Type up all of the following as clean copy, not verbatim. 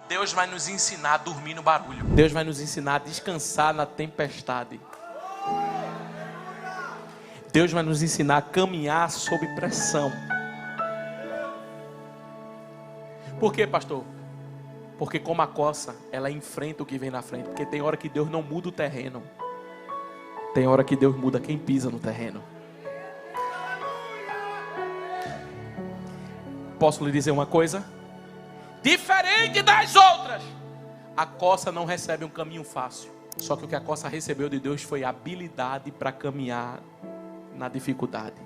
Deus vai nos ensinar a dormir no barulho. Deus vai nos ensinar a descansar na tempestade. Deus vai nos ensinar a caminhar sob pressão. Por quê, pastor? Porque como a coça, ela enfrenta o que vem na frente. Porque tem hora que Deus não muda o terreno. Tem hora que Deus muda quem pisa no terreno. Posso lhe dizer uma coisa? Diferente das outras, a coça não recebe um caminho fácil. Só que o que a coça recebeu de Deus foi habilidade para caminhar na dificuldade.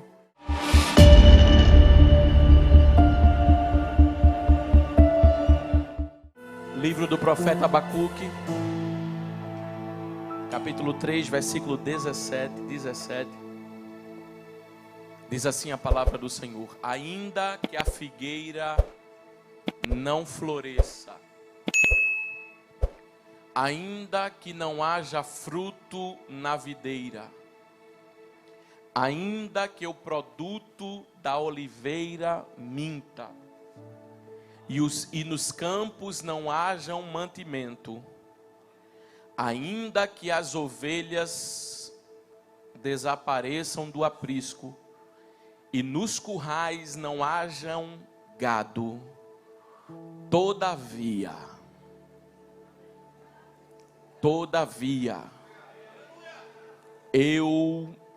Livro do profeta Abacuque, capítulo 3, versículo 17. Diz assim a palavra do Senhor: ainda que a figueira não floresça, ainda que não haja fruto na videira, ainda que o produto da oliveira minta, e nos campos não haja mantimento, ainda que as ovelhas desapareçam do aprisco, e nos currais não hajam gado, todavia,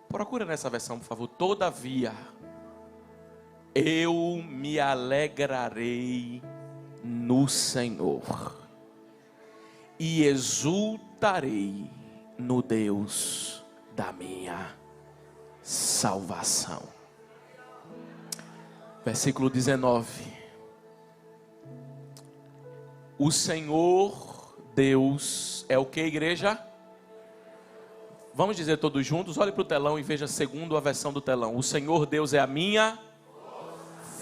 procura nessa versão, por favor. Todavia, eu me alegrarei no Senhor e exultarei no Deus da minha salvação. Versículo 19. O Senhor Deus é o que, igreja? Vamos dizer todos juntos? Olhe para o telão e veja segundo a versão do telão. O Senhor Deus é a minha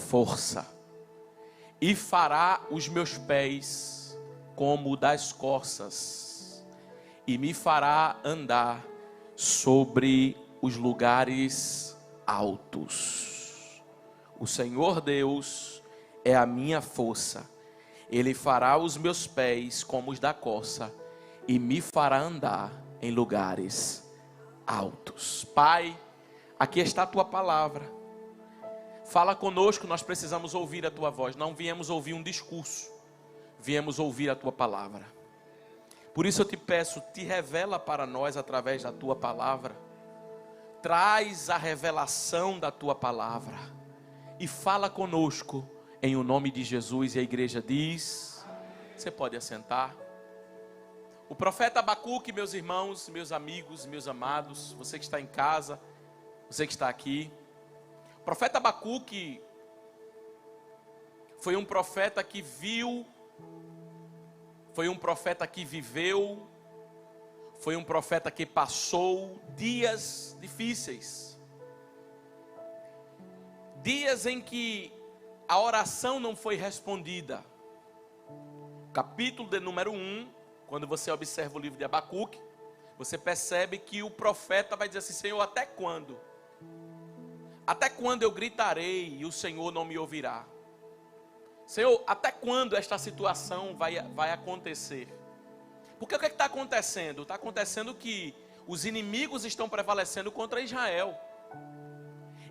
força, e fará os meus pés como o das corças, e me fará andar sobre os lugares altos. O Senhor Deus é a minha força, Ele fará os meus pés como os da corça, e me fará andar em lugares altos. Pai, aqui está a tua palavra. Fala conosco, nós precisamos ouvir a tua voz. Não viemos ouvir um discurso, viemos ouvir a tua palavra. Por isso eu te peço, te revela para nós através da tua palavra. Traz a revelação da tua palavra e fala conosco em o nome de Jesus. E a igreja diz: você pode assentar. O profeta Abacuque, meus irmãos, meus amigos, meus amados, você que está em casa, você que está aqui. O profeta Abacuque foi um profeta que viu, foi um profeta que viveu, foi um profeta que passou dias difíceis. Dias em que a oração não foi respondida. Capítulo de número 1, quando você observa o livro de Abacuque, você percebe que o profeta vai dizer assim: Senhor, até quando? Até quando eu gritarei e o Senhor não me ouvirá? Senhor, até quando esta situação vai acontecer? Porque o que está acontecendo? Está acontecendo que os inimigos estão prevalecendo contra Israel.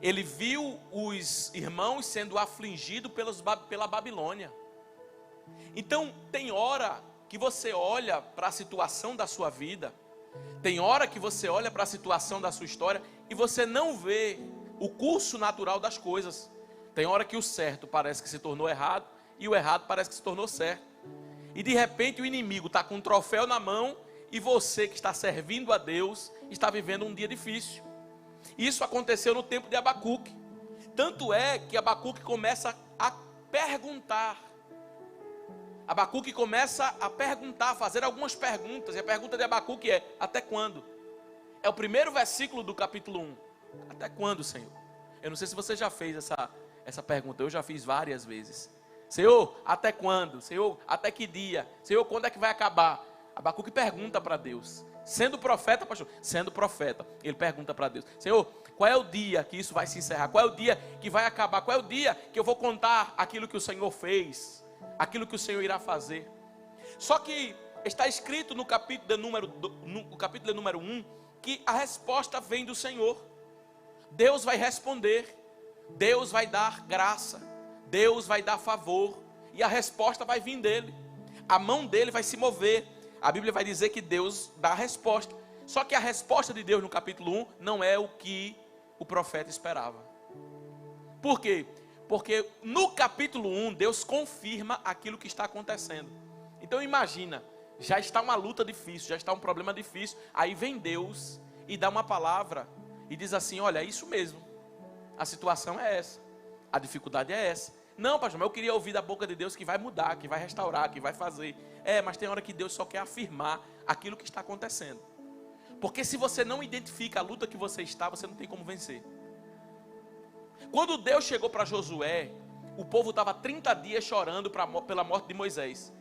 Ele viu os irmãos sendo afligidos pela Babilônia. Então tem hora que você olha para a situação da sua vida, tem hora que você olha para a situação da sua história e você não vê o curso natural das coisas. Tem hora que o certo parece que se tornou errado e o errado parece que se tornou certo. E de repente o inimigo está com um troféu na mão e você que está servindo a Deus está vivendo um dia difícil. Isso aconteceu no tempo de Abacuque. Tanto é que Abacuque começa a perguntar. Abacuque começa a perguntar, a fazer algumas perguntas. E a pergunta de Abacuque é: até quando? É o primeiro versículo do capítulo 1. Até quando, Senhor? Eu não sei se você já fez essa pergunta. Eu já fiz várias vezes. Senhor, até quando? Senhor, até que dia? Senhor, quando é que vai acabar? Abacuque pergunta para Deus. Sendo profeta, pastor, sendo profeta, ele pergunta para Deus: Senhor, qual é o dia que isso vai se encerrar? Qual é o dia que vai acabar? Qual é o dia que eu vou contar aquilo que o Senhor fez? Aquilo que o Senhor irá fazer? Só que está escrito no capítulo de número 1, que a resposta vem do Senhor. Deus vai responder, Deus vai dar graça, Deus vai dar favor, e a resposta vai vir dele. A mão dele vai se mover. A Bíblia vai dizer que Deus dá a resposta. Só que a resposta de Deus no capítulo 1 não é o que o profeta esperava. Por quê? Porque no capítulo 1 Deus confirma aquilo que está acontecendo. Então imagina, já está uma luta difícil, já está um problema difícil. Aí vem Deus e dá uma palavra e diz assim: olha, é isso mesmo, a situação é essa, a dificuldade é essa. Não, pastor, mas eu queria ouvir da boca de Deus que vai mudar, que vai restaurar, que vai fazer. Mas tem hora que Deus só quer afirmar aquilo que está acontecendo. Porque se você não identifica a luta que você está, você não tem como vencer. Quando Deus chegou para Josué, o povo estava 30 dias chorando pela morte de Moisés.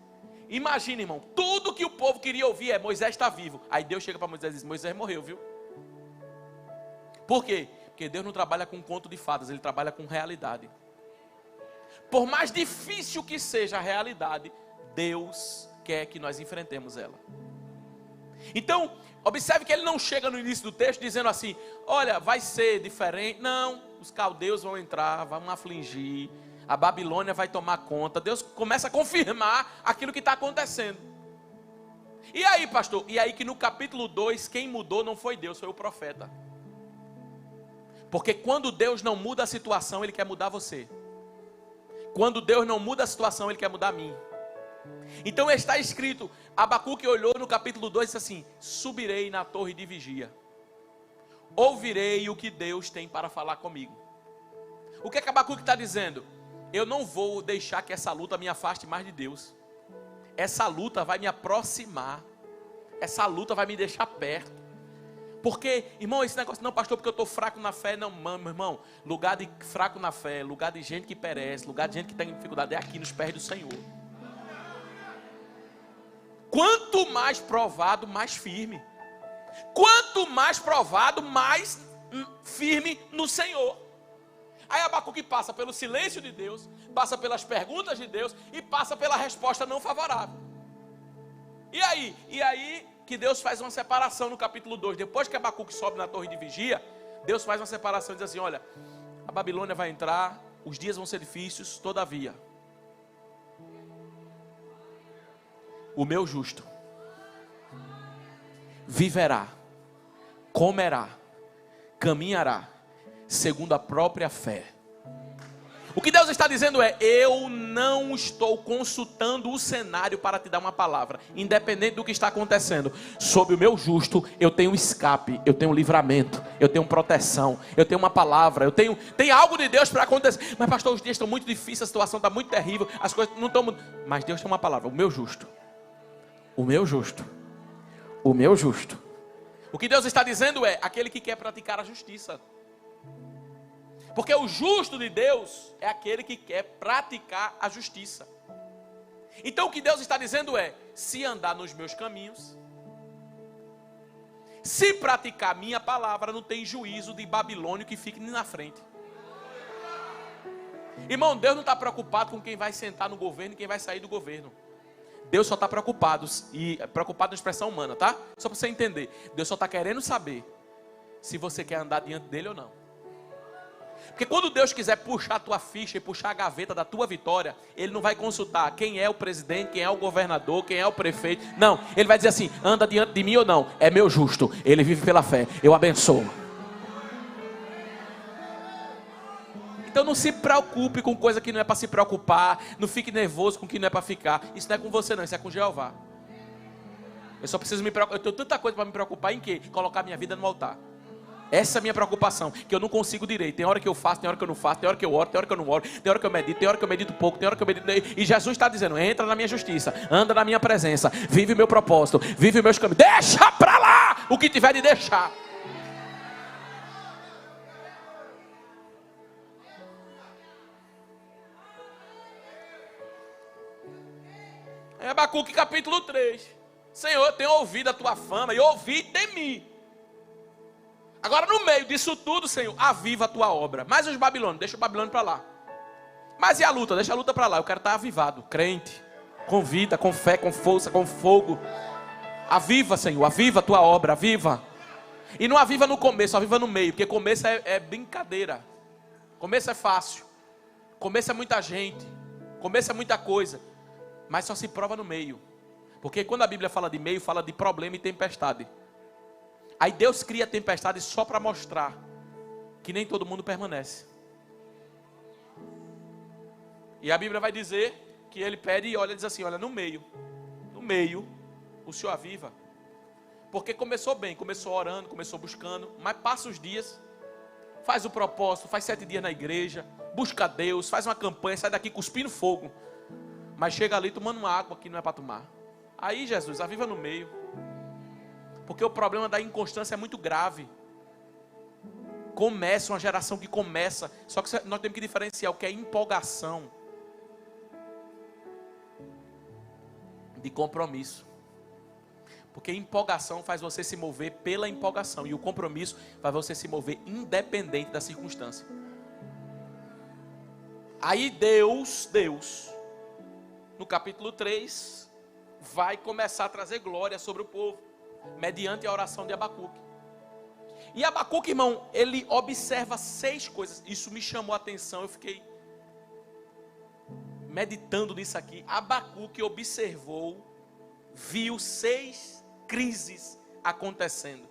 Imagina, irmão, tudo que o povo queria ouvir é: Moisés está vivo. Aí Deus chega para Moisés e diz: Moisés morreu, viu? Por quê? Porque Deus não trabalha com conto de fadas, Ele trabalha com realidade. Por mais difícil que seja a realidade, Deus quer que nós enfrentemos ela. Então, observe que Ele não chega no início do texto dizendo assim: olha, vai ser diferente. Não, os caldeus vão entrar, vão afligir, a Babilônia vai tomar conta. Deus começa a confirmar aquilo que está acontecendo. E aí, pastor? E aí que no capítulo 2, quem mudou não foi Deus, foi o profeta. Porque quando Deus não muda a situação, Ele quer mudar você. Quando Deus não muda a situação, Ele quer mudar a mim. Então está escrito, Abacuque olhou no capítulo 2 e disse assim: subirei na torre de vigia, ouvirei o que Deus tem para falar comigo. O que é que Abacuque está dizendo? Eu não vou deixar que essa luta me afaste mais de Deus. Essa luta vai me aproximar. Essa luta vai me deixar perto. Porque, irmão, esse negócio, não, pastor, porque eu estou fraco na fé. Não, meu irmão, lugar de fraco na fé, lugar de gente que perece, lugar de gente que tem dificuldade, é aqui nos pés do Senhor. Quanto mais provado, mais firme. Quanto mais provado, mais firme no Senhor. Aí Abacuque passa pelo silêncio de Deus, passa pelas perguntas de Deus e passa pela resposta não favorável. E aí que Deus faz uma separação no capítulo 2. Depois que Abacuque sobe na torre de vigia, Deus faz uma separação e diz assim: olha, a Babilônia vai entrar, os dias vão ser difíceis, todavia o meu justo viverá, comerá, caminhará segundo a própria fé. O que Deus está dizendo é: eu não estou consultando o cenário para te dar uma palavra, independente do que está acontecendo. Sob o meu justo eu tenho escape, eu tenho livramento, eu tenho proteção, eu tenho uma palavra, tem algo de Deus para acontecer. Mas pastor, os dias estão muito difíceis, a situação está muito terrível, as coisas não estão... Mas Deus tem uma palavra: o meu justo, o meu justo, o meu justo. O que Deus está dizendo é: aquele que quer praticar a justiça. Porque o justo de Deus é aquele que quer praticar a justiça. Então o que Deus está dizendo é: se andar nos meus caminhos, se praticar minha palavra, não tem juízo de Babilônio que fique na frente. Irmão, Deus não está preocupado com quem vai sentar no governo e quem vai sair do governo. Deus só está preocupado, e preocupado na expressão humana, tá? Só para você entender. Deus só está querendo saber se você quer andar diante dele ou não. Porque quando Deus quiser puxar a tua ficha e puxar a gaveta da tua vitória, Ele não vai consultar quem é o presidente, quem é o governador, quem é o prefeito. Não, Ele vai dizer assim: anda diante de mim ou não? É meu justo, ele vive pela fé, eu abençoo. Então não se preocupe com coisa que não é para se preocupar. Não fique nervoso com o que não é para ficar. Isso não é com você não, isso é com Jeová. Eu só preciso me preocupar. Eu tenho tanta coisa para me preocupar em quê? Colocar minha vida no altar. Essa é a minha preocupação, que eu não consigo direito. Tem hora que eu faço, tem hora que eu não faço, tem hora que eu oro, tem hora que eu não oro, tem hora que eu medito pouco, tem hora que eu medito... E Jesus está dizendo: entra na minha justiça, anda na minha presença, vive o meu propósito, vive os meus caminhos. Deixa para lá o que tiver de deixar. É Abacuque capítulo 3. Senhor, eu tenho ouvido a tua fama e ouvi e temi. Agora no meio disso tudo, Senhor, aviva a tua obra. Mas os babilônios, deixa o Babilônio para lá. Mas e a luta? Deixa a luta para lá. Eu quero estar avivado, crente. com vida, com fé, com força, com fogo. Aviva, Senhor, aviva a tua obra, aviva. E não aviva no começo, aviva no meio, porque começo é brincadeira. Começo é fácil. Começo é muita gente. Começo é muita coisa. Mas só se prova no meio. Porque quando a Bíblia fala de meio, fala de problema e tempestade. Aí Deus cria a tempestade só para mostrar que nem todo mundo permanece. E a Bíblia vai dizer que ele pede e olha, diz assim, olha, no meio, o Senhor aviva. Porque começou bem, começou orando, começou buscando, mas passa os dias, faz o propósito, faz 7 dias na igreja, busca Deus, faz uma campanha, sai daqui cuspindo fogo, mas chega ali tomando uma água que não é para tomar. Aí Jesus, aviva no meio, porque o problema da inconstância é muito grave. Começa uma geração que começa, só que nós temos que diferenciar o que é empolgação de compromisso. Porque empolgação faz você se mover pela empolgação. E o compromisso faz você se mover independente da circunstância. Aí Deus, no capítulo 3, vai começar a trazer glória sobre o povo, mediante a oração de Abacuque. E Abacuque, irmão, ele observa 6 coisas. Isso me chamou a atenção, eu fiquei meditando nisso aqui. Abacuque observou, viu 6 crises acontecendo.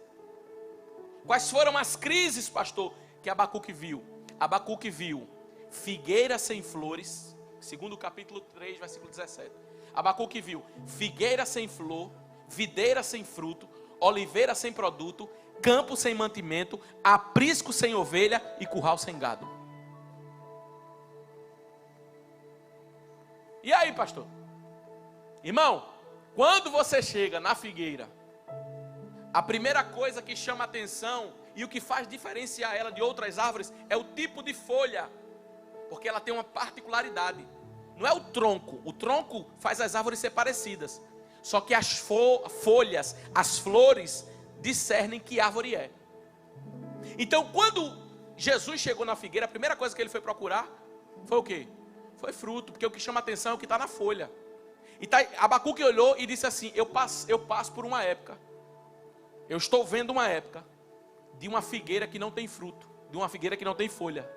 Quais foram as crises, pastor, que Abacuque viu? Abacuque viu figueira sem flores, segundo o capítulo 3, versículo 17. Abacuque viu figueira sem flor, videira sem fruto, oliveira sem produto, campo sem mantimento, aprisco sem ovelha e curral sem gado. E aí, pastor? Irmão, quando você chega na figueira, a primeira coisa que chama a atenção e o que faz diferenciar ela de outras árvores é o tipo de folha, porque ela tem uma particularidade. Não é o tronco faz as árvores ser parecidas, só que as folhas, as flores discernem que árvore é. Então, quando Jesus chegou na figueira, a primeira coisa que ele foi procurar foi o quê? Foi fruto, porque o que chama a atenção é o que está na folha. E Abacuque olhou e disse assim, eu passo por uma época, eu estou vendo uma época de uma figueira que não tem fruto, de uma figueira que não tem folha.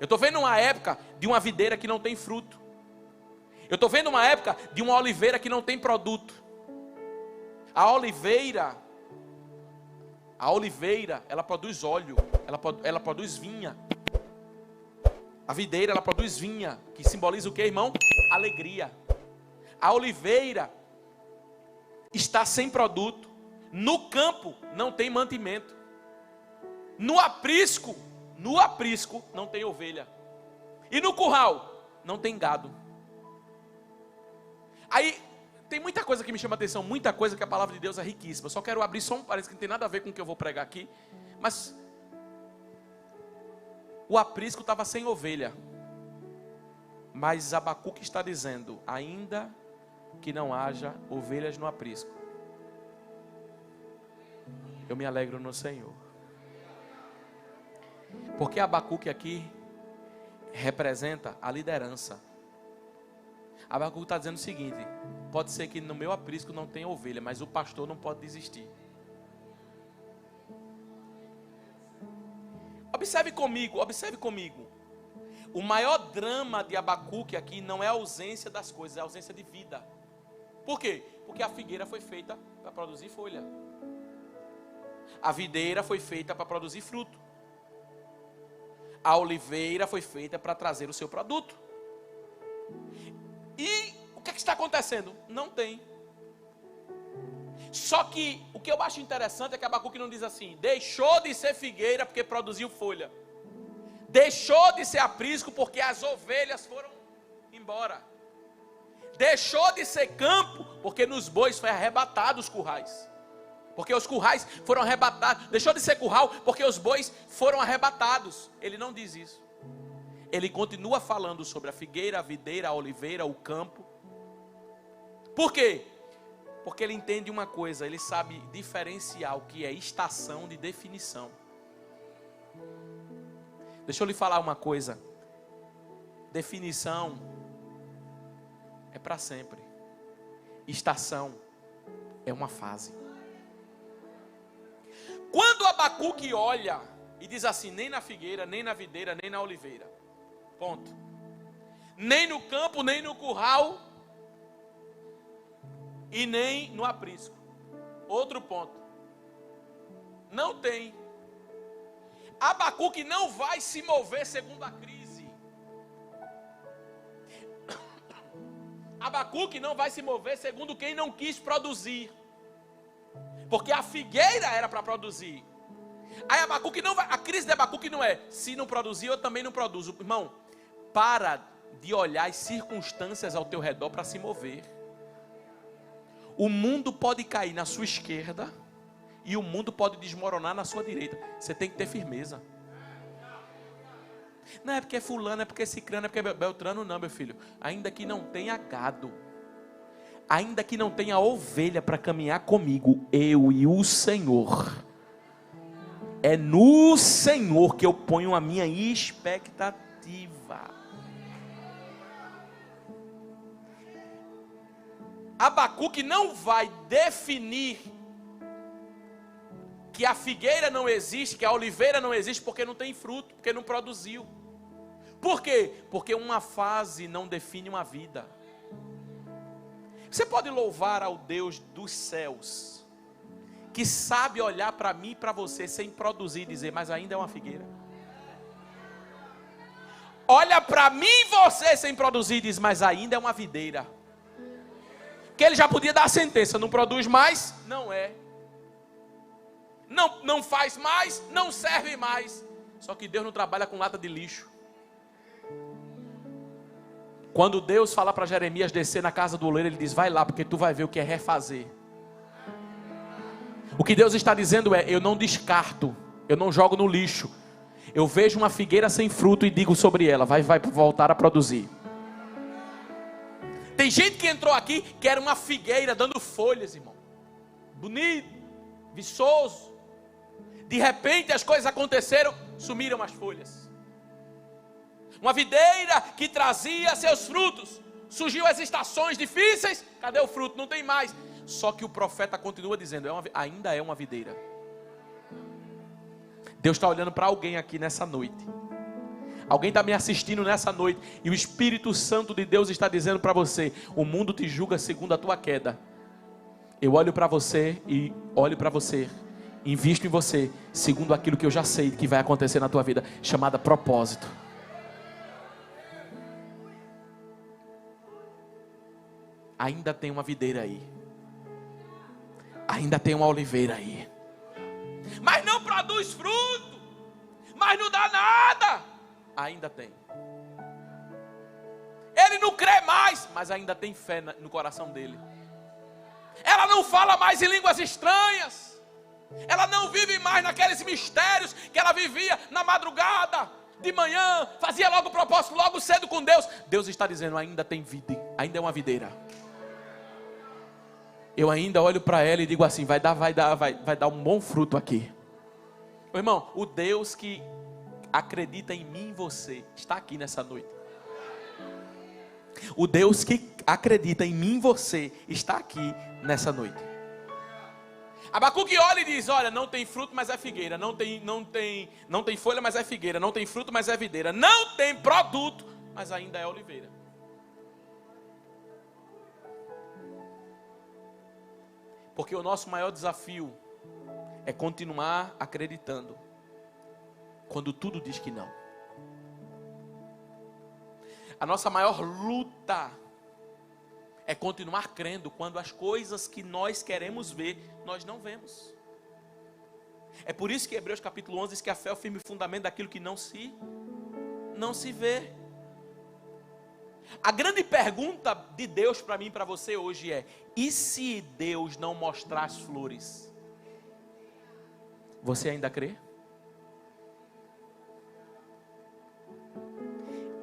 Eu estou vendo uma época de uma videira que não tem fruto. Eu estou vendo uma época de uma oliveira que não tem produto. A oliveira, ela produz óleo, ela produz vinha. A videira, ela produz vinha, que simboliza o que, irmão? Alegria. A oliveira está sem produto. No campo não tem mantimento. No aprisco não tem ovelha. E no curral não tem gado. Aí tem muita coisa que me chama a atenção, muita coisa que a palavra de Deus é riquíssima. Eu só quero abrir só um parênteses que não tem nada a ver com o que eu vou pregar aqui. Mas o aprisco estava sem ovelha. Mas Abacuque está dizendo, ainda que não haja ovelhas no aprisco, eu me alegro no Senhor. Porque Abacuque aqui representa a liderança. Abacuque está dizendo o seguinte, pode ser que no meu aprisco não tenha ovelha, mas o pastor não pode desistir. Observe comigo. O maior drama de Abacuque aqui não é a ausência das coisas, é a ausência de vida. Por quê? Porque a figueira foi feita para produzir folha. A videira foi feita para produzir fruto. A oliveira foi feita para trazer o seu produto. E o que está acontecendo? Não tem. Só que o que eu acho interessante é que Abacuque não diz assim, deixou de ser figueira porque produziu folha. Deixou de ser aprisco porque as ovelhas foram embora. Deixou de ser campo porque nos bois foi arrebatado os currais. Porque os currais foram arrebatados. Deixou de ser curral porque os bois foram arrebatados. Ele não diz isso. Ele continua falando sobre a figueira, a videira, a oliveira, o campo. Por quê? Porque ele entende uma coisa, ele sabe diferenciar o que é estação de definição. Deixa eu lhe falar uma coisa. Definição é para sempre. Estação é uma fase. Quando Abacuque olha e diz assim: nem na figueira, nem na videira, nem na oliveira, ponto. Nem no campo, nem no curral, e nem no aprisco. Outro ponto. Não tem. Abacuque não vai se mover segundo a crise. Abacuque não vai se mover segundo quem não quis produzir. Porque a figueira era para produzir. Aí Abacuque não vai. A crise de Abacuque não é: se não produzir, eu também não produzo. Irmão, para de olhar as circunstâncias ao teu redor para se mover. O mundo pode cair na sua esquerda e o mundo pode desmoronar na sua direita. Você tem que ter firmeza. Não é porque é fulano, é porque é cicrano, é porque é beltrano, não, meu filho. Ainda que não tenha gado, ainda que não tenha ovelha para caminhar comigo, eu e o Senhor, é no Senhor que eu ponho a minha expectativa. Abacuque não vai definir que a figueira não existe, que a oliveira não existe, porque não tem fruto, porque não produziu. Por quê? Porque uma fase não define uma vida. Você pode louvar ao Deus dos céus, que sabe olhar para mim e para você sem produzir e dizer: mas ainda é uma figueira. Olha para mim e você sem produzir e diz: mas ainda é uma videira. Que ele já podia dar a sentença: não produz mais, não é. Não faz mais, não serve mais. Só que Deus não trabalha com lata de lixo. Quando Deus fala para Jeremias descer na casa do oleiro, ele diz: vai lá, porque tu vai ver o que é refazer. O que Deus está dizendo é: eu não descarto, eu não jogo no lixo. Eu vejo uma figueira sem fruto e digo sobre ela: vai voltar a produzir. Tem gente que entrou aqui que era uma figueira dando folhas, irmão. Bonito, viçoso. De repente as coisas aconteceram, sumiram as folhas. Uma videira que trazia seus frutos. Surgiu as estações difíceis, cadê o fruto? Não tem mais. Só que o profeta continua dizendo: ainda é uma videira. Deus está olhando para alguém aqui nessa noite. Alguém está me assistindo nessa noite e o Espírito Santo de Deus está dizendo para você: o mundo te julga segundo a tua queda. Eu olho para você e olho para você, invisto em você segundo aquilo que eu já sei que vai acontecer na tua vida, chamada propósito. Ainda tem uma videira aí, ainda tem uma oliveira aí, mas não produz fruto, mas não dá nada. Ainda tem. Ele não crê mais, mas ainda tem fé no coração dele. Ela não fala mais em línguas estranhas. Ela não vive mais naqueles mistérios que ela vivia na madrugada, de manhã, fazia logo o propósito, logo cedo com Deus. Deus está dizendo: ainda tem vida, ainda é uma videira. Eu ainda olho para ela e digo assim: vai dar um bom fruto aqui. Meu irmão, o Deus que acredita em mim e você está aqui nessa noite. O Deus que acredita em mim e você está aqui nessa noite. Abacuque olha e diz: olha, não tem fruto, mas é figueira. Não tem folha, mas é figueira. Não tem fruto, mas é videira. Não tem produto, mas ainda é oliveira. Porque o nosso maior desafio é continuar acreditando quando tudo diz que não. A nossa maior luta é continuar crendo quando as coisas que nós queremos ver, nós não vemos. É por isso que Hebreus capítulo 11 diz que a fé é o firme fundamento daquilo que não se vê. A grande pergunta de Deus para mim e para você hoje é: e se Deus não mostrar as flores? Você ainda crê?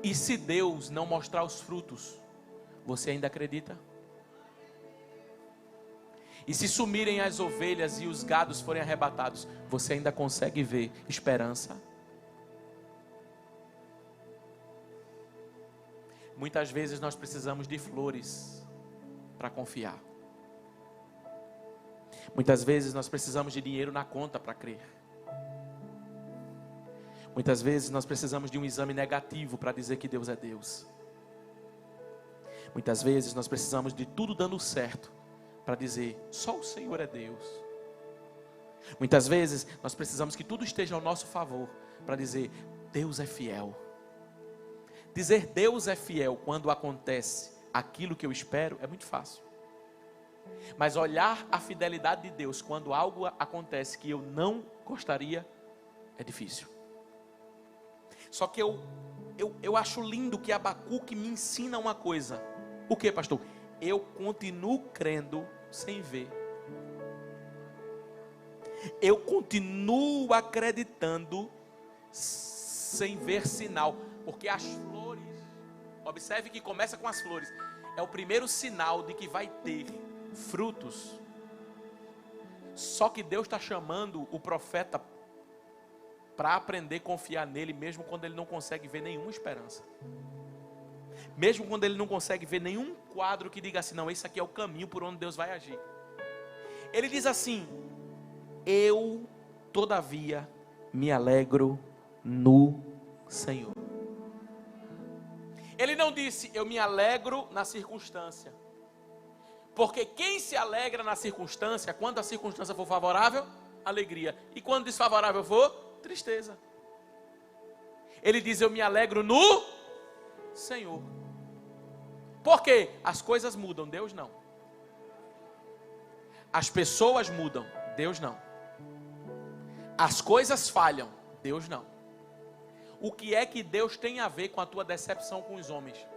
E se Deus não mostrar os frutos, você ainda acredita? E se sumirem as ovelhas e os gados forem arrebatados, você ainda consegue ver esperança? Muitas vezes nós precisamos de flores para confiar. Muitas vezes nós precisamos de dinheiro na conta para crer. Muitas vezes nós precisamos de um exame negativo para dizer que Deus é Deus. Muitas vezes nós precisamos de tudo dando certo para dizer, só o Senhor é Deus. Muitas vezes nós precisamos que tudo esteja ao nosso favor para dizer, Deus é fiel. Dizer Deus é fiel quando acontece aquilo que eu espero é muito fácil. Mas olhar a fidelidade de Deus quando algo acontece que eu não gostaria é difícil. Só que eu acho lindo que Abacuque me ensina uma coisa. O que, pastor? Eu continuo crendo sem ver. Eu continuo acreditando sem ver sinal. Porque as flores, observe que começa com as flores, é o primeiro sinal de que vai ter frutos. Só que Deus está chamando o profeta para aprender a confiar nele, mesmo quando ele não consegue ver nenhuma esperança. Mesmo quando ele não consegue ver nenhum quadro que diga assim, não, esse aqui é o caminho por onde Deus vai agir. Ele diz assim, eu todavia me alegro no Senhor. Ele não disse, eu me alegro na circunstância. Porque quem se alegra na circunstância, quando a circunstância for favorável, alegria. E quando desfavorável for, tristeza. Ele diz, eu me alegro no Senhor. Por quê? As coisas mudam, Deus não. As pessoas mudam, Deus não. As coisas falham, Deus não. O que é que Deus tem a ver com a tua decepção com os homens?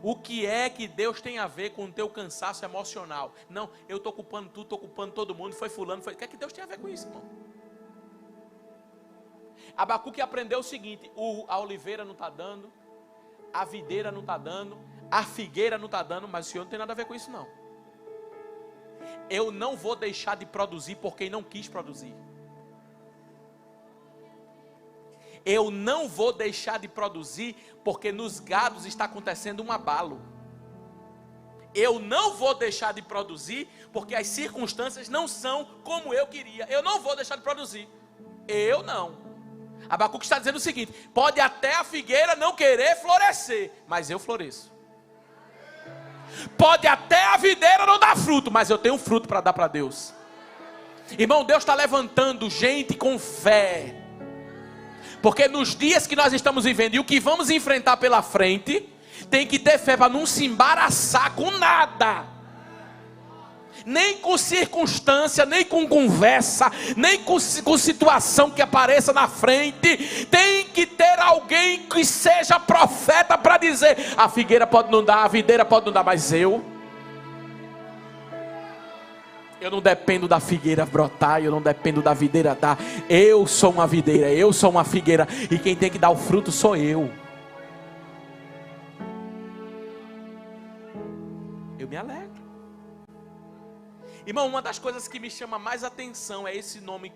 O que é que Deus tem a ver com o teu cansaço emocional? Não, eu estou culpando tudo, estou culpando todo mundo, foi fulano, foi... O que é que Deus tem a ver com isso, irmão? Abacuque aprendeu o seguinte, a oliveira não está dando, a videira não está dando, a figueira não está dando, mas o Senhor não tem nada a ver com isso não. Eu não vou deixar de produzir por quem não quis produzir. Eu não vou deixar de produzir porque nos gados está acontecendo um abalo. Eu não vou deixar de produzir porque as circunstâncias não são como eu queria. Eu não vou deixar de produzir. Eu não. Abacuque está dizendo o seguinte, pode até a figueira não querer florescer, mas eu floresço. Pode até a videira não dar fruto, mas eu tenho fruto para dar para Deus. Irmão, Deus está levantando gente com fé. Porque nos dias que nós estamos vivendo e o que vamos enfrentar pela frente, tem que ter fé para não se embaraçar com nada. Nem com circunstância, nem com conversa, nem com situação que apareça na frente. Tem que ter alguém que seja profeta para dizer, a figueira pode não dar, a videira pode não dar, mas eu não dependo da figueira brotar, eu não dependo da videira dar. Eu sou uma videira, eu sou uma figueira, e quem tem que dar o fruto sou eu. Eu me alegro. Irmão, uma das coisas que me chama mais atenção é esse nome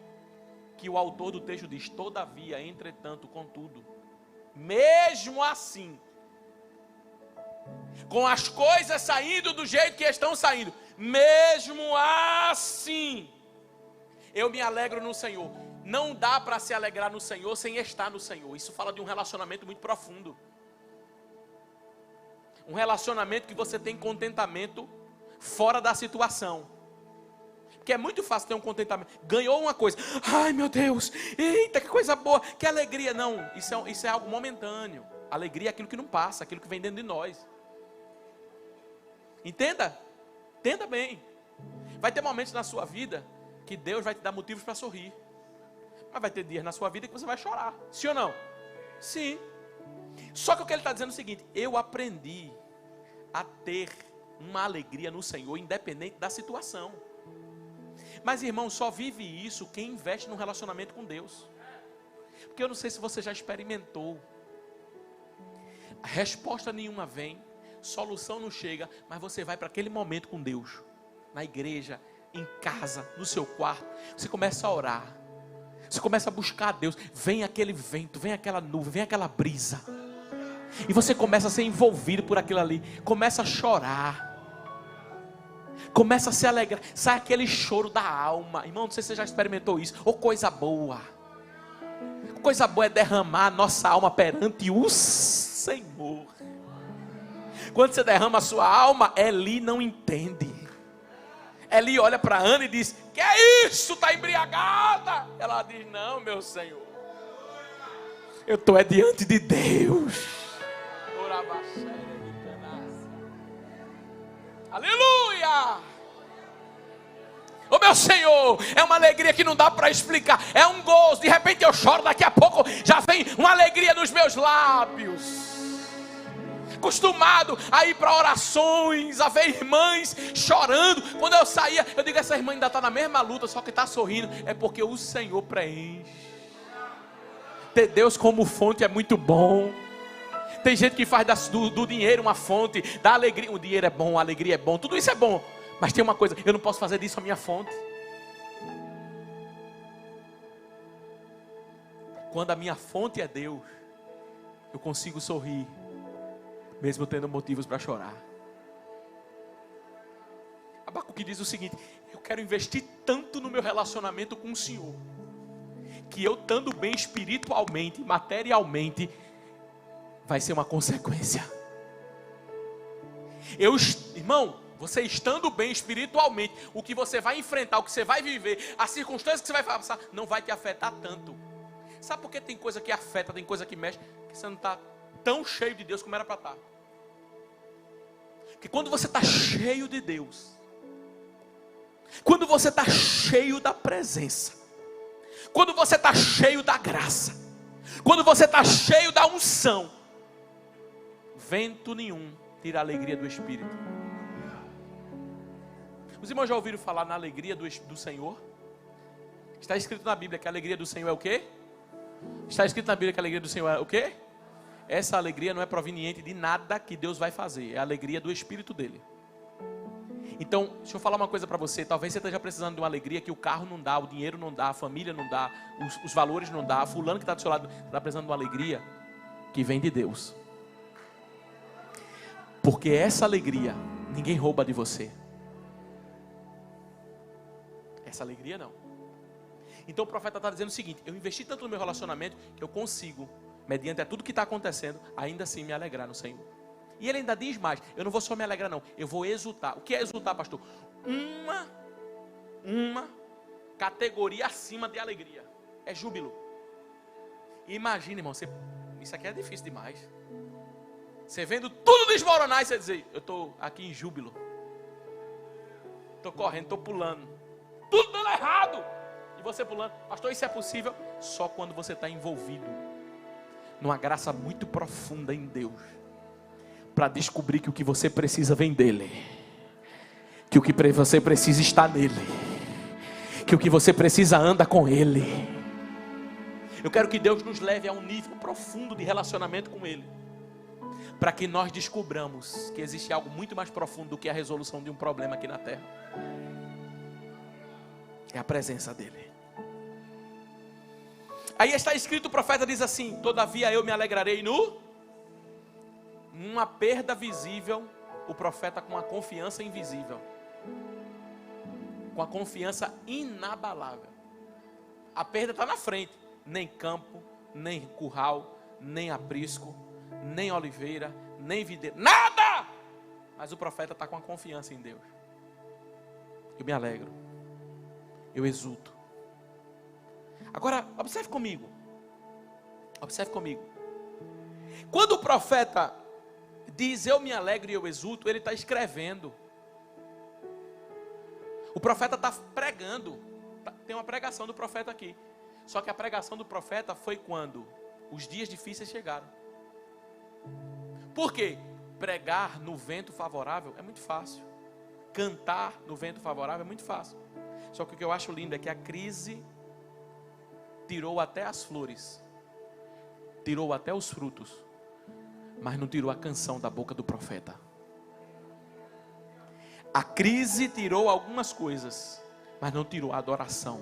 que o autor do texto diz, todavia, entretanto, contudo, mesmo assim, com as coisas saindo do jeito que estão saindo, mesmo assim, eu me alegro no Senhor. Não dá para se alegrar no Senhor sem estar no Senhor. Isso fala de um relacionamento muito profundo. Um relacionamento que você tem contentamento fora da situação. Porque é muito fácil ter um contentamento. Ganhou uma coisa, ai meu Deus, eita que coisa boa, que alegria. Não, isso é algo momentâneo. Alegria é aquilo que não passa, aquilo que vem dentro de nós. Entenda? Entenda bem. Vai ter momentos na sua vida que Deus vai te dar motivos para sorrir. Mas vai ter dias na sua vida que você vai chorar. Sim ou não? Sim. Só que o que ele está dizendo é o seguinte, eu aprendi a ter uma alegria no Senhor, independente da situação. Mas irmão, só vive isso quem investe num relacionamento com Deus. Porque eu não sei se você já experimentou. Resposta nenhuma vem, solução não chega, mas você vai para aquele momento com Deus. Na igreja, em casa, no seu quarto. Você começa a orar. Você começa a buscar a Deus. Vem aquele vento, vem aquela nuvem, vem aquela brisa. E você começa a ser envolvido por aquilo ali. Começa a chorar. Começa a se alegrar. Sai aquele choro da alma. Irmão, não sei se você já experimentou isso. Ou coisa boa. Coisa boa é derramar a nossa alma perante o Senhor. Quando você derrama a sua alma, Eli não entende. Eli olha para Ana e diz: que é isso? Está embriagada? Ela diz: não, meu Senhor, eu estou diante de Deus. Aleluia! Ô meu Senhor, é uma alegria que não dá para explicar. É um gozo, de repente eu choro, daqui a pouco já vem uma alegria nos meus lábios. Acostumado a ir para orações, a ver irmãs chorando. Quando eu saía, eu digo: essa irmã ainda está na mesma luta, só que está sorrindo. É porque o Senhor preenche. Ter Deus como fonte é muito bom. Tem gente que faz do dinheiro uma fonte, da alegria. O dinheiro é bom, a alegria é bom, tudo isso é bom. Mas tem uma coisa: eu não posso fazer disso a minha fonte. Quando a minha fonte é Deus, eu consigo sorrir, mesmo tendo motivos para chorar. Abacuque diz o seguinte: eu quero investir tanto no meu relacionamento com o Senhor, que eu estando bem espiritualmente, materialmente, vai ser uma consequência. Irmão, você estando bem espiritualmente, o que você vai enfrentar, o que você vai viver, as circunstâncias que você vai passar, não vai te afetar tanto. Sabe por que tem coisa que afeta, tem coisa que mexe, que você não está tão cheio de Deus como era para estar? Porque quando você está cheio de Deus, quando você está cheio da presença, quando você está cheio da graça, quando você está cheio da unção, vento nenhum tira a alegria do Espírito. Os irmãos já ouviram falar na alegria do Senhor? Está escrito na Bíblia que a alegria do Senhor é o quê? Está escrito na Bíblia que a alegria do Senhor é o quê? Essa alegria não é proveniente de nada que Deus vai fazer, é a alegria do Espírito dele. Então, deixa eu falar uma coisa para você. Talvez você esteja precisando de uma alegria que o carro não dá, o dinheiro não dá, a família não dá, os valores não dá, fulano que está do seu lado está precisando de uma alegria que vem de Deus. Porque essa alegria ninguém rouba de você. Essa alegria não. Então o profeta está dizendo o seguinte: eu investi tanto no meu relacionamento que eu consigo, mediante tudo que está acontecendo, ainda assim me alegrar no Senhor. E ele ainda diz mais: eu não vou só me alegrar não, eu vou exultar. O que é exultar, pastor? Uma categoria acima de alegria. É júbilo. Imagina, irmão, isso aqui é difícil demais. Você vendo tudo desmoronar e você dizer: eu estou aqui em júbilo. Estou correndo, estou pulando. Tudo dando errado. E você pulando. Pastor, isso é possível só quando você está envolvido numa graça muito profunda em Deus, para descobrir que o que você precisa vem dele, que o que você precisa está nele, que o que você precisa anda com ele. Eu quero que Deus nos leve a um nível profundo de relacionamento com ele, para que nós descobramos que existe algo muito mais profundo do que a resolução de um problema aqui na terra. É a presença dele. Aí está escrito, o profeta diz assim: todavia eu me alegrarei numa perda visível, o profeta com a confiança invisível, com a confiança inabalável. A perda está na frente, nem campo, nem curral, nem aprisco, nem oliveira, nem videira, nada! Mas o profeta está com a confiança em Deus. Eu me alegro, eu exulto. Agora, observe comigo. Quando o profeta diz eu me alegro e eu exulto, ele está escrevendo. O profeta está pregando. Tem uma pregação do profeta aqui. Só que a pregação do profeta foi quando os dias difíceis chegaram. Por quê? Pregar no vento favorável é muito fácil. Cantar no vento favorável é muito fácil. Só que o que eu acho lindo é que a crise tirou até as flores, tirou até os frutos, mas não tirou a canção da boca do profeta. A crise tirou algumas coisas, mas não tirou a adoração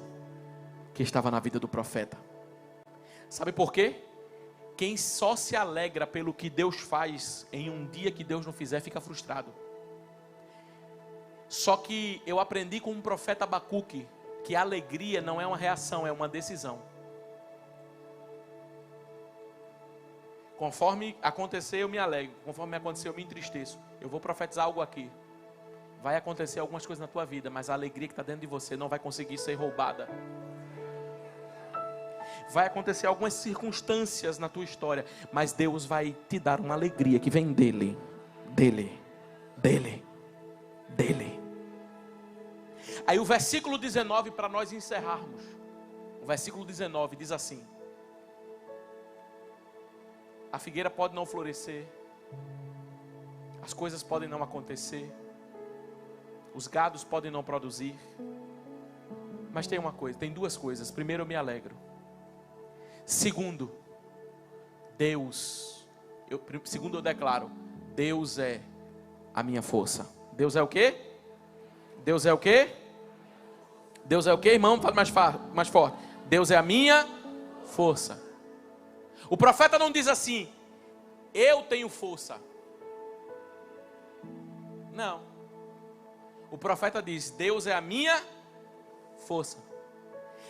que estava na vida do profeta. Sabe por quê? Quem só se alegra pelo que Deus faz em um dia que Deus não fizer, fica frustrado. Só que eu aprendi com um profeta Abacuque que a alegria não é uma reação, é uma decisão. Conforme acontecer, eu me alegro. Conforme acontecer, eu me entristeço. Eu vou profetizar algo aqui. Vai acontecer algumas coisas na tua vida, mas a alegria que está dentro de você não vai conseguir ser roubada. Vai acontecer algumas circunstâncias na tua história, mas Deus vai te dar uma alegria que vem dele. Aí o versículo 19, para nós encerrarmos. O versículo 19 diz assim: a figueira pode não florescer, as coisas podem não acontecer, os gados podem não produzir, mas tem uma coisa, tem duas coisas. Primeiro, eu me alegro. Segundo, segundo eu declaro, Deus é a minha força. Deus é o quê? Deus é o quê? Deus é o quê, irmão? Fala mais forte. Deus é a minha força. O profeta não diz assim: eu tenho força. Não. O profeta diz: Deus é a minha força.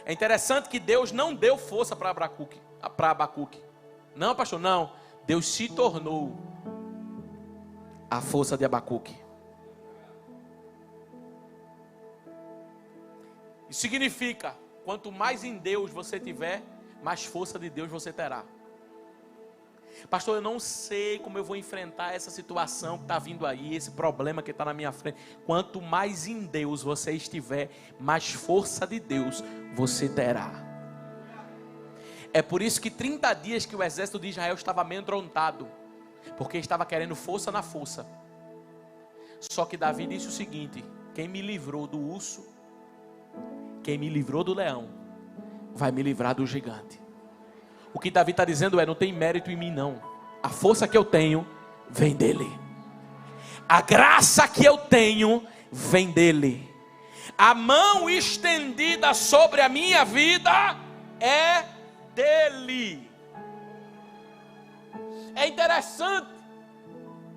É interessante que Deus não deu força para Abacuque. Não, pastor, não. Deus se tornou a força de Abacuque. Isso significa, quanto mais em Deus você tiver, mais força de Deus você terá. Pastor, eu não sei como eu vou enfrentar essa situação que está vindo aí, esse problema que está na minha frente. Quanto mais em Deus você estiver, mais força de Deus você terá. É por isso que 30 dias que o exército de Israel estava amedrontado, porque estava querendo força na força. Só que Davi disse o seguinte: quem me livrou do urso, quem me livrou do leão, vai me livrar do gigante. O que Davi está dizendo é: não tem mérito em mim não. A força que eu tenho vem dele. A graça que eu tenho vem dele. A mão estendida sobre a minha vida é dele. É interessante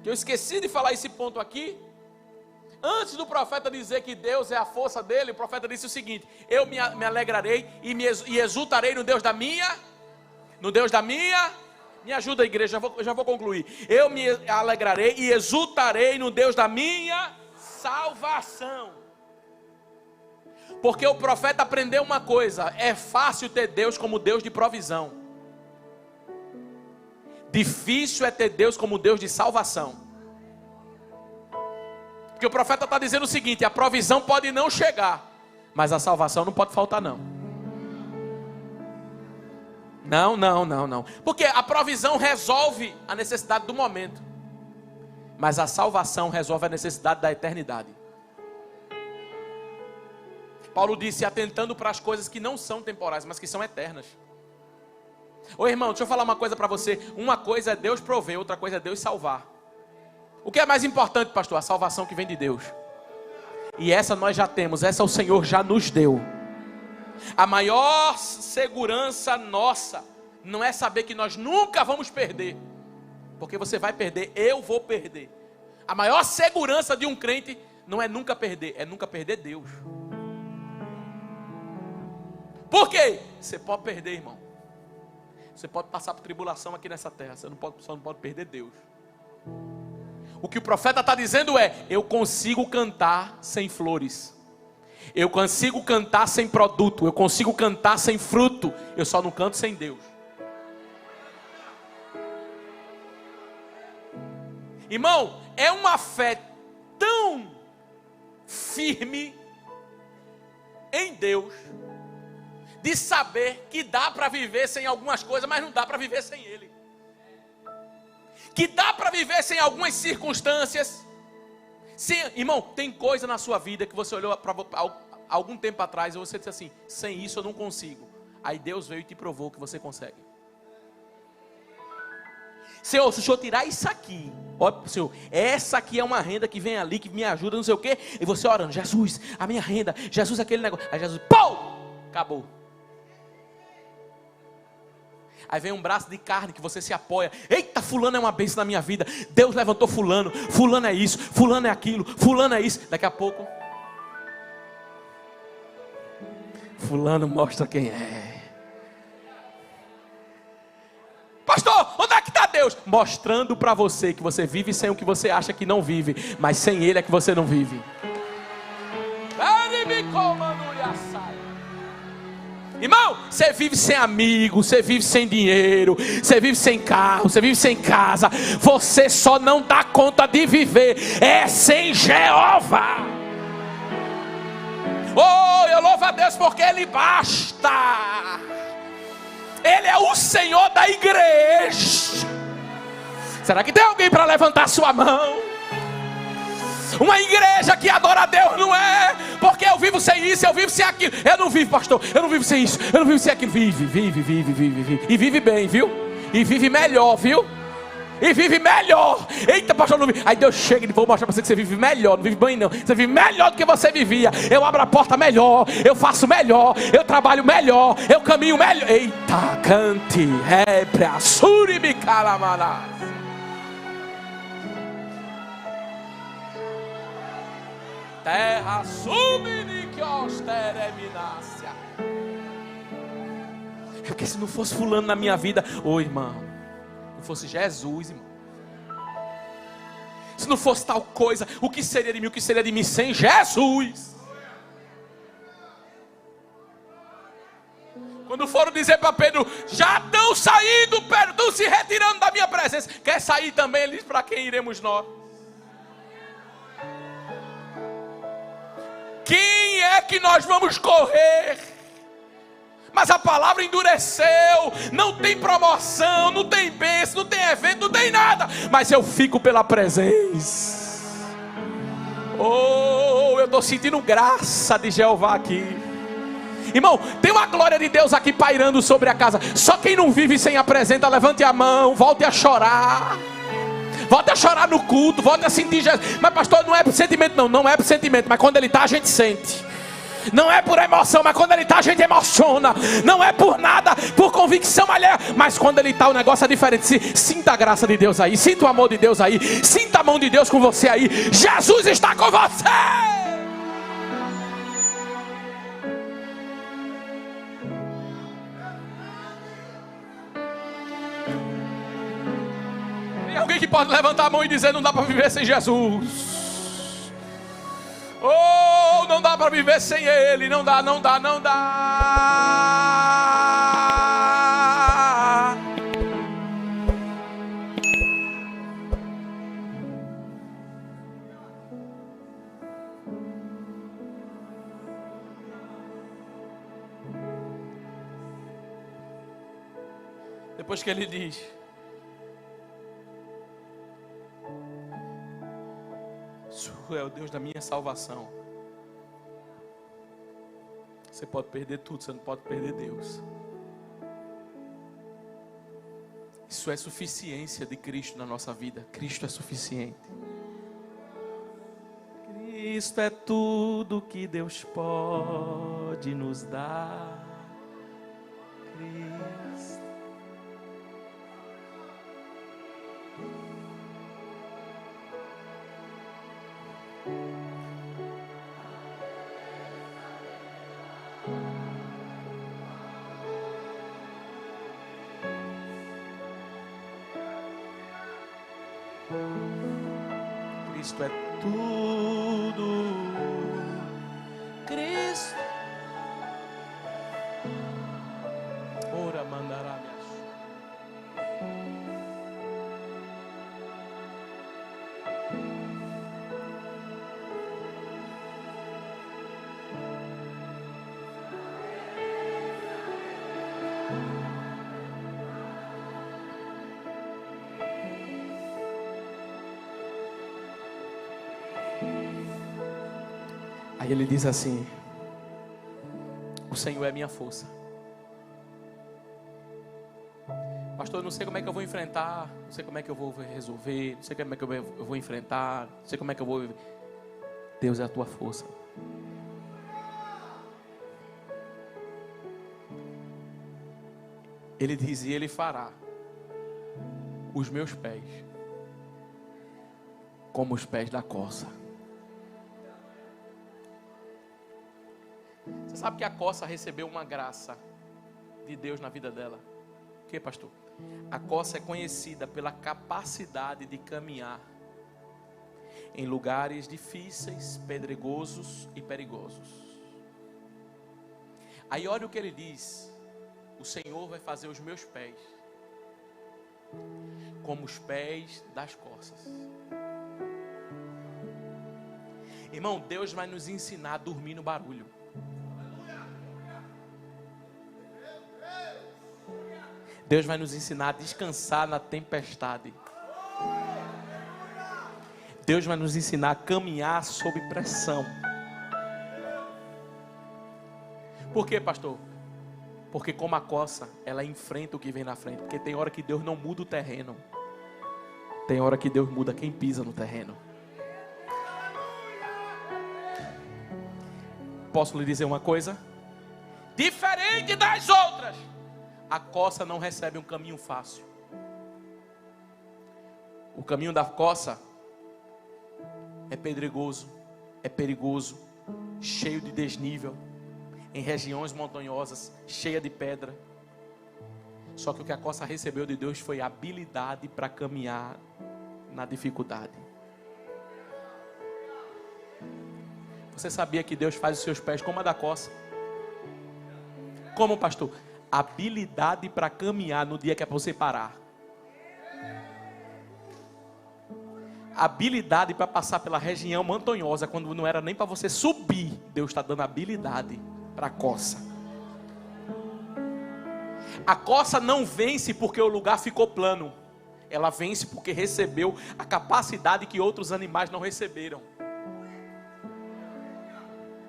que eu esqueci de falar esse ponto aqui. Antes do profeta dizer que Deus é a força dele, o profeta disse o seguinte: eu me alegrarei e exultarei no Deus da minha. Me ajuda, igreja, já vou concluir. Eu me alegrarei e exultarei no Deus da minha salvação. Porque o profeta aprendeu uma coisa: é fácil ter Deus como Deus de provisão. Difícil é ter Deus como Deus de salvação. Porque o profeta está dizendo o seguinte: a provisão pode não chegar, mas a salvação não pode faltar não. Não. Porque a provisão resolve a necessidade do momento, mas a salvação resolve a necessidade da eternidade. Paulo disse: atentando para as coisas que não são temporais, mas que são eternas. Ô irmão, deixa eu falar uma coisa para você. Uma coisa é Deus prover, outra coisa é Deus salvar. O que é mais importante, pastor? A salvação que vem de Deus. E essa nós já temos, essa o Senhor já nos deu. A maior segurança nossa não é saber que nós nunca vamos perder, porque você vai perder, eu vou perder. A maior segurança de um crente não é nunca perder, é nunca perder Deus. Por quê? Você pode perder, irmão. Você pode passar por tribulação aqui nessa terra, você só não pode perder Deus. O que o profeta está dizendo é: eu consigo cantar sem flores, eu consigo cantar sem produto, eu consigo cantar sem fruto, eu só não canto sem Deus. Irmão, é uma fé tão firme em Deus, de saber que dá para viver sem algumas coisas, mas não dá para viver sem Ele. Que dá para viver sem algumas circunstâncias. Sim, irmão, tem coisa na sua vida que você olhou para algum tempo atrás e você disse assim: sem isso eu não consigo. Aí Deus veio e te provou que você consegue. Senhor, se o Senhor tirar isso aqui, ó, Senhor, essa aqui é uma renda que vem ali, que me ajuda, não sei o quê. E você orando: Jesus, a minha renda, Jesus, aquele negócio. Aí Jesus, pô, acabou. Aí vem um braço de carne que você se apoia. Eita, fulano é uma bênção na minha vida. Deus levantou fulano. Fulano é isso, fulano é aquilo, fulano é isso. Daqui a pouco, fulano mostra quem é. Pastor, onde é que está Deus? Mostrando para você que você vive sem o que você acha que não vive, mas sem Ele é que você não vive. Irmão, você vive sem amigo, você vive sem dinheiro, você vive sem carro, você vive sem casa. Você só não dá conta de viver sem Jeová. Oh, eu louvo a Deus porque Ele basta. Ele é o Senhor da igreja. Será que tem alguém para levantar sua mão? Uma igreja que adora a Deus não é porque eu vivo sem isso, eu vivo sem aquilo. Eu não vivo, pastor, eu não vivo sem isso, eu não vivo sem aquilo. Vive. E vive bem, viu? E vive melhor, viu? E vive melhor. Eita, pastor, não vive. Aí Deus chega e vou mostrar para você que você vive melhor. Não vive bem não, você vive melhor do que você vivia. Eu abro a porta melhor, eu faço melhor, eu trabalho melhor, eu caminho melhor. Eita, cante, repra, suribi calamana. Terra subni que ostereminácia. É porque se não fosse fulano na minha vida, ô irmão, não fosse Jesus, irmão, se não fosse tal coisa, o que seria de mim, o que seria de mim sem Jesus? Quando foram dizer para Pedro, já estão saindo, Pedro, estão se retirando da minha presença, quer sair também? Ele disse, para quem iremos nós? Quem é que nós vamos correr? Mas a palavra endureceu. Não tem promoção, não tem bênção, não tem evento, não tem nada. Mas eu fico pela presença. Oh, eu estou sentindo graça de Jeová aqui. Irmão, tem uma glória de Deus aqui pairando sobre a casa. Só quem não vive sem a presença, levante a mão, volte a chorar. Volte a chorar no culto, volte a sentir Jesus. Mas pastor, não é por sentimento não, não é por sentimento. Mas quando Ele está a gente sente. Não é por emoção, mas quando Ele está a gente emociona. Não é por nada, por convicção alheia. Mas quando Ele está o negócio é diferente. Sinta a graça de Deus aí, sinta o amor de Deus aí, sinta a mão de Deus com você aí. Jesus está com você. Tem alguém que pode levantar a mão e dizer, não dá para viver sem Jesus. Oh, não dá para viver sem Ele. Não dá. Depois que Ele diz, Tu é o Deus da minha salvação. Você pode perder tudo, você não pode perder Deus. Isso é suficiência de Cristo na nossa vida. Cristo é suficiente. Cristo é tudo que Deus pode nos dar. Cristo. Cristo é tudo. Cristo. Ora mandará minha. Aí ele diz assim: o Senhor é minha força. Pastor, eu não sei como é que eu vou enfrentar, não sei como é que eu vou resolver, não sei como é que eu vou enfrentar, não sei como é que eu vou. Deus é a tua força. Ele diz: e Ele fará os meus pés como os pés da corça. Você sabe que a corça recebeu uma graça de Deus na vida dela? O que, pastor? A corça é conhecida pela capacidade de caminhar em lugares difíceis, pedregosos e perigosos. Aí olha o que ele diz: o Senhor vai fazer os meus pés como os pés das corças. Irmão, Deus vai nos ensinar a dormir no barulho. Deus vai nos ensinar a descansar na tempestade. Deus vai nos ensinar a caminhar sob pressão. Por quê, pastor? Porque como a corça, ela enfrenta o que vem na frente. Porque tem hora que Deus não muda o terreno. Tem hora que Deus muda quem pisa no terreno. Posso lhe dizer uma coisa? Diferente das outras, a corça não recebe um caminho fácil. O caminho da corça é pedregoso, é perigoso, cheio de desnível, em regiões montanhosas, cheia de pedra. Só que o que a corça recebeu de Deus foi habilidade para caminhar na dificuldade. Você sabia que Deus faz os seus pés como a da corça? Como, pastor? Habilidade para caminhar no dia que é para você parar. Habilidade para passar pela região montanhosa quando não era nem para você subir. Deus está dando habilidade para a corça. A corça não vence porque o lugar ficou plano. Ela vence porque recebeu a capacidade que outros animais não receberam.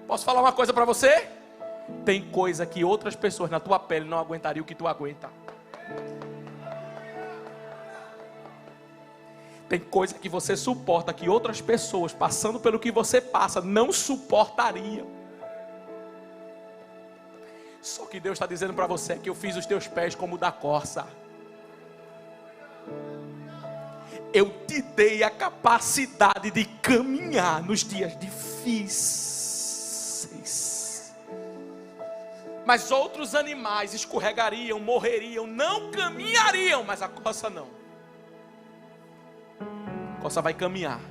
Posso falar uma coisa para você? Tem coisa que outras pessoas na tua pele não aguentariam o que tu aguenta. Tem coisa que você suporta que outras pessoas passando pelo que você passa não suportariam. Só que Deus está dizendo para você que eu fiz os teus pés como o da corça. Eu te dei a capacidade de caminhar nos dias difíceis. Mas outros animais escorregariam, morreriam, não caminhariam, mas a corça não. A corça vai caminhar,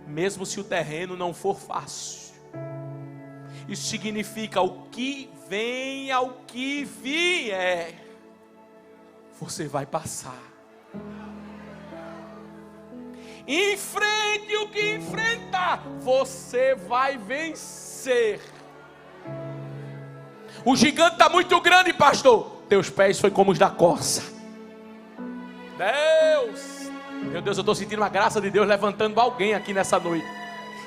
mesmo se o terreno não for fácil. Isso significa o que vem ao que vier, você vai passar. Enfrente o que enfrentar, você vai vencer. O gigante está muito grande, pastor. Teus pés foi como os da corça. Meu Deus, eu estou sentindo a graça de Deus levantando alguém aqui nessa noite,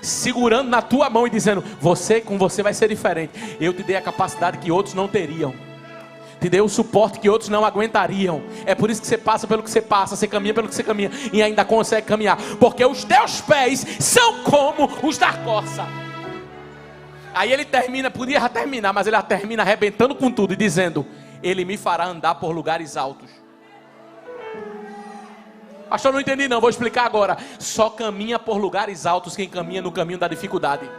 segurando na tua mão e dizendo: com você vai ser diferente. Eu te dei a capacidade que outros não teriam. Te dei o suporte que outros não aguentariam. É por isso que você passa pelo que você passa, você caminha pelo que você caminha e ainda consegue caminhar, porque os teus pés são como os da corça. Aí ele termina, podia já terminar, mas ele já termina arrebentando com tudo e dizendo: Ele me fará andar por lugares altos. Pastor, não entendi não, vou explicar agora. Só caminha por lugares altos quem caminha no caminho da dificuldade.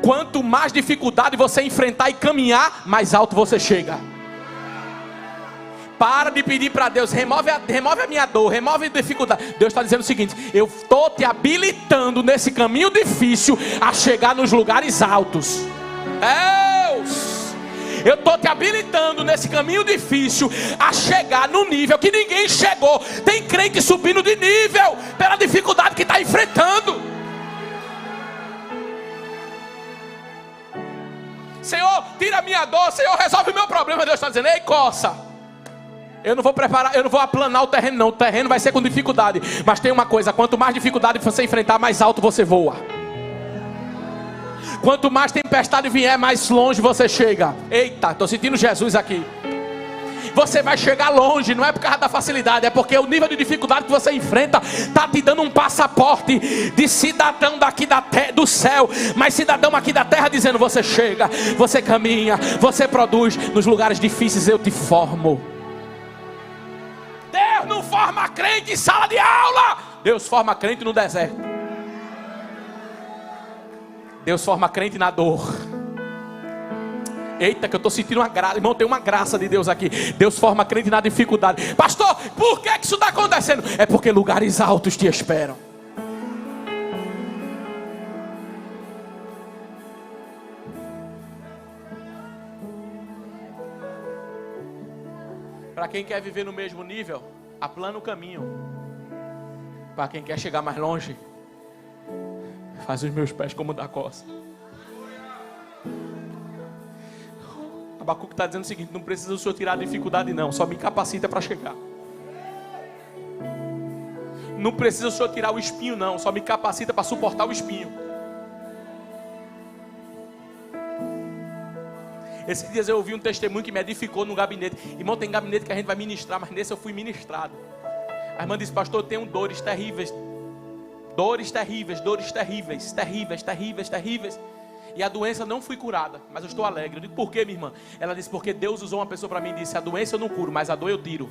Quanto mais dificuldade você enfrentar e caminhar, mais alto você chega. Para de pedir para Deus: remove a minha dor, remove a dificuldade. Deus está dizendo o seguinte: eu estou te habilitando nesse caminho difícil a chegar nos lugares altos. Deus, eu estou te habilitando nesse caminho difícil a chegar no nível que ninguém chegou. Tem crente subindo de nível pela dificuldade que está enfrentando. Senhor, tira a minha dor. Senhor, resolve o meu problema. Deus está dizendo: ei, coça, eu não vou aplanar o terreno não. O terreno vai ser com dificuldade. Mas tem uma coisa: quanto mais dificuldade você enfrentar, mais alto você voa. Quanto mais tempestade vier, mais longe você chega. Eita, estou sentindo Jesus aqui. você vai chegar longe. Não é por causa da facilidade, é porque o nível de dificuldade que você enfrenta está te dando um passaporte de cidadão daqui do céu, mas cidadão aqui da terra, dizendo: você chega, você caminha, você produz. Nos lugares difíceis eu te formo. Deus não forma crente em sala de aula, Deus forma crente no deserto. Deus forma crente na dor. Eita, que eu estou sentindo uma graça. Irmão, tem uma graça de Deus aqui. Deus forma crente na dificuldade. Pastor, por que isso está acontecendo? É porque lugares altos te esperam. Para quem quer viver no mesmo nível, aplana o caminho. Para quem quer chegar mais longe, faz os meus pés como da costa. Abacuque está dizendo o seguinte: não precisa o Senhor tirar a dificuldade não, só me capacita para chegar. Não precisa o Senhor tirar o espinho não, só me capacita para suportar o espinho. Esses dias eu ouvi um testemunho que me edificou no gabinete. Irmão, tem gabinete que a gente vai ministrar, mas nesse eu fui ministrado. A irmã disse: pastor, eu tenho dores terríveis. Dores terríveis, dores terríveis, terríveis, terríveis, terríveis. E a doença não foi curada, mas eu estou alegre. Eu digo: por quê, minha irmã? Ela disse: porque Deus usou uma pessoa para mim e disse: a doença eu não curo, mas a dor eu tiro.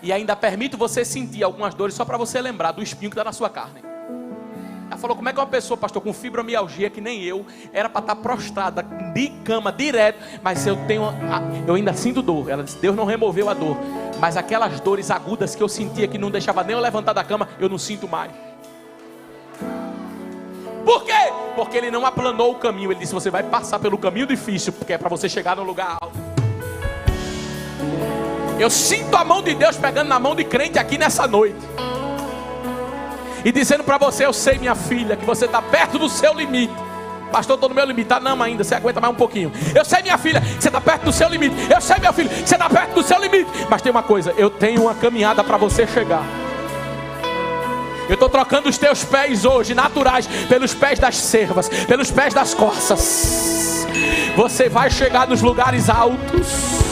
E ainda permito você sentir algumas dores só para você lembrar do espinho que está na sua carne. Ela falou: como é que uma pessoa, pastor, com fibromialgia, que nem eu, era para estar prostrada de cama direto, mas eu ainda sinto dor. Ela disse: Deus não removeu a dor, mas aquelas dores agudas que eu sentia, que não deixava nem eu levantar da cama, eu não sinto mais. Por quê? Porque Ele não aplanou o caminho. Ele disse: você vai passar pelo caminho difícil, porque é para você chegar no lugar alto. Eu sinto a mão de Deus pegando na mão de crente aqui nessa noite e dizendo para você: eu sei, minha filha, que você está perto do seu limite. Pastor, estou no meu limite. Não ainda, você aguenta mais um pouquinho. Eu sei, minha filha, que você está perto do seu limite. Eu sei, meu filho, que você está perto do seu limite. Mas tem uma coisa: eu tenho uma caminhada para você chegar. Eu estou trocando os teus pés hoje, naturais, pelos pés das cervas, pelos pés das corças. Você vai chegar nos lugares altos.